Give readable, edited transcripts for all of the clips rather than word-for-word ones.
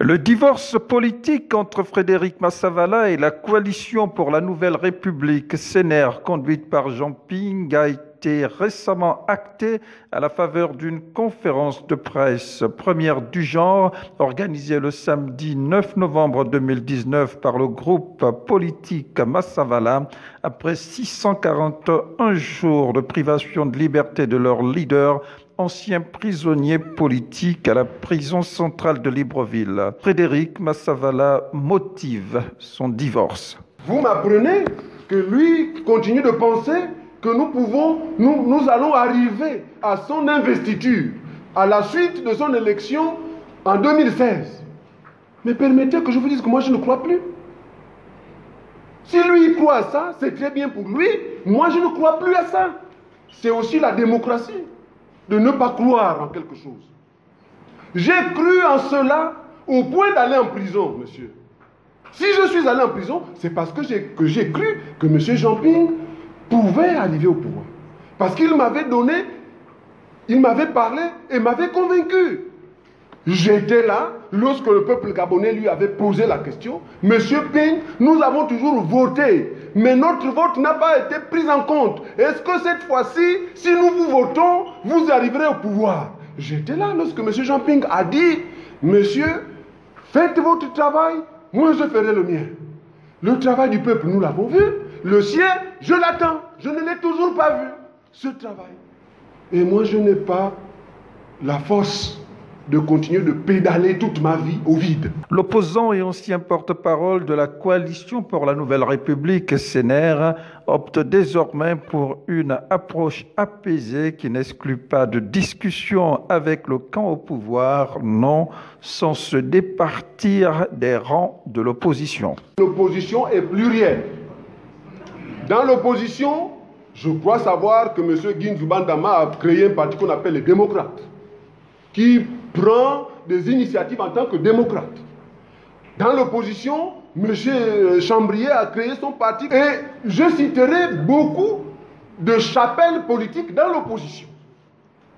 Le divorce politique entre Frédéric Massavala et la Coalition pour la Nouvelle République CNR, conduite par Jean Ping, a été récemment acté à la faveur d'une conférence de presse, première du genre, organisée le samedi 9 novembre 2019 par le groupe politique Massavala, après 641 jours de privation de liberté de leur leader, ancien prisonnier politique à la prison centrale de Libreville. Frédéric Massavala motive son divorce. Vous m'apprenez que lui continue de penser que nous allons arriver à son investiture à la suite de son élection en 2016. Mais permettez que je vous dise que moi je ne crois plus. Si lui croit à ça, c'est très bien pour lui. Moi je ne crois plus à ça. C'est aussi la démocratie de ne pas croire en quelque chose. J'ai cru en cela au point d'aller en prison, monsieur. Si je suis allé en prison, c'est parce que j'ai cru que M. Jean Ping pouvait arriver au pouvoir. Parce qu'il m'avait donné, il m'avait parlé et m'avait convaincu. J'étais là lorsque le peuple gabonais lui avait posé la question. Monsieur Ping, nous avons toujours voté, mais notre vote n'a pas été pris en compte. Est-ce que cette fois-ci, si nous vous votons, vous arriverez au pouvoir? J'étais là lorsque M. Jean Ping a dit, monsieur, faites votre travail, moi je ferai le mien. Le travail du peuple, nous l'avons vu. Le sien, je l'attends. Je ne l'ai toujours pas vu, ce travail. Et moi, je n'ai pas la force de continuer de pédaler toute ma vie au vide. L'opposant et ancien porte-parole de la Coalition pour la Nouvelle République CNR opte désormais pour une approche apaisée qui n'exclut pas de discussion avec le camp au pouvoir, non sans se départir des rangs de l'opposition. L'opposition est plurielle. Dans l'opposition, je crois savoir que M. Guinzou Bandama a créé un parti qu'on appelle les démocrates, qui prend des initiatives en tant que démocrate. Dans l'opposition, M. Chambrier a créé son parti et je citerai beaucoup de chapelles politiques dans l'opposition.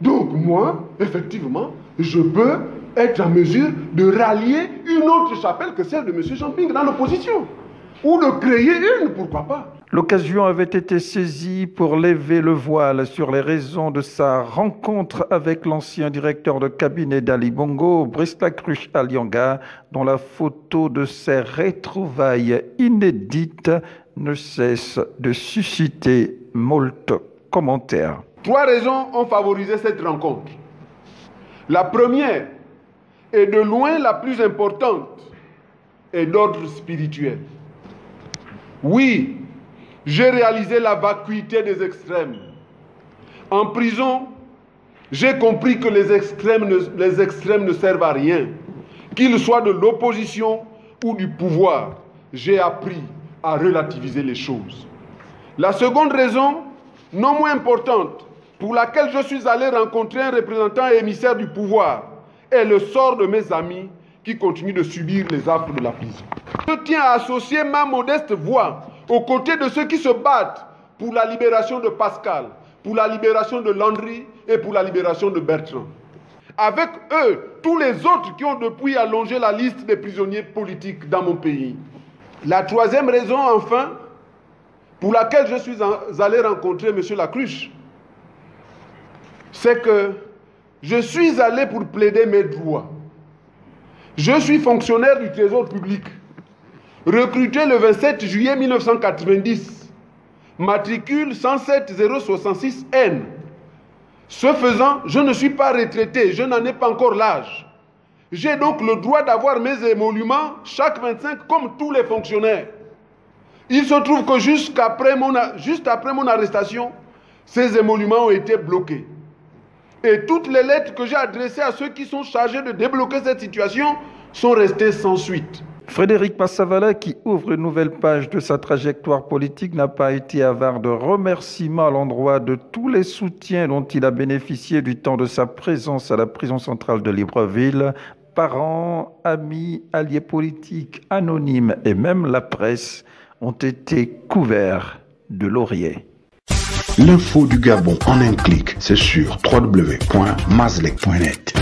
Donc moi, effectivement, je peux être en mesure de rallier une autre chapelle que celle de M. Jean Ping dans l'opposition. Ou de créer une, pourquoi pas. L'occasion avait été saisie pour lever le voile sur les raisons de sa rencontre avec l'ancien directeur de cabinet d'Ali Bongo, Brice Lacruche Alianga, dont la photo de ses retrouvailles inédites ne cesse de susciter moult commentaires. 3 raisons ont favorisé cette rencontre. La première, et de loin la plus importante, est d'ordre spirituel. Oui, j'ai réalisé la vacuité des extrêmes. En prison, j'ai compris que les extrêmes ne servent à rien. Qu'ils soient de l'opposition ou du pouvoir, j'ai appris à relativiser les choses. La seconde raison, non moins importante, pour laquelle je suis allé rencontrer un représentant émissaire du pouvoir, est le sort de mes amis qui continuent de subir les affres de la prison. Je tiens à associer ma modeste voix aux côtés de ceux qui se battent pour la libération de Pascal, pour la libération de Landry et pour la libération de Bertrand. Avec eux, tous les autres qui ont depuis allongé la liste des prisonniers politiques dans mon pays. La troisième raison, enfin, pour laquelle je suis allé rencontrer M. Lacruche, c'est que je suis allé pour plaider mes droits. Je suis fonctionnaire du Trésor public, recruté le 27 juillet 1990, matricule 107066N. Ce faisant, je ne suis pas retraité, je n'en ai pas encore l'âge. J'ai donc le droit d'avoir mes émoluments chaque 25 comme tous les fonctionnaires. Il se trouve que juste après mon arrestation, ces émoluments ont été bloqués. Et toutes les lettres que j'ai adressées à ceux qui sont chargés de débloquer cette situation sont restées sans suite. Frédéric Massavala, qui ouvre une nouvelle page de sa trajectoire politique, n'a pas été avare de remerciements à l'endroit de tous les soutiens dont il a bénéficié du temps de sa présence à la prison centrale de Libreville. Parents, amis, alliés politiques, anonymes et même la presse ont été couverts de lauriers. L'info du Gabon en un clic, c'est sur www.mazlek.net.